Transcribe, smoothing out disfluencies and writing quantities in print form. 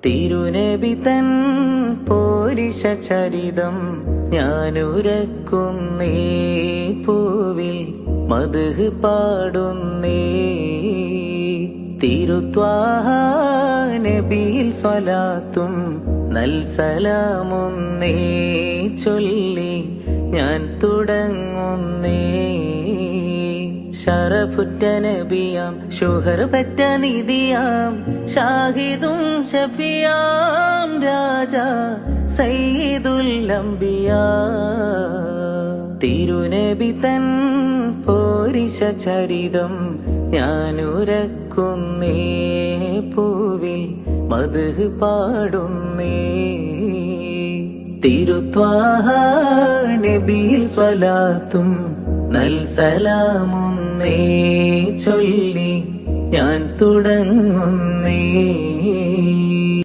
തിരുനബി തൻ പോരിഷ ചരിതം ഞാനുരക്കുന്നേ പൂവിൽ മദ്ഹ് പാടുന്നേ തിരുത്വാഹ നബിയിൽ സ്വലാത്തും നൽസലാമൊന്നേ ചൊല്ലി ഞാൻ തുടങ്ങുന്നേ ശറഫുറ്റ നബിയാം ശുഹർ പറ്റ നിധിയാം ഷാഹിദും ഷഫിയാം രാജ സയ്യിദുൽ അംബിയാ തിരുനബി തൻ പോരിഷ ചരിതം ഞാനുരക്കുന്നേ പൂവിൽ മദ്ഹ് പാടുന്നേ തിരുത്വാഹ നബിയിൽ സ്വലാത്തും നൽസലാമൊന്നേ ചൊല്ലി ഞാൻ തുടങ്ങുന്നേ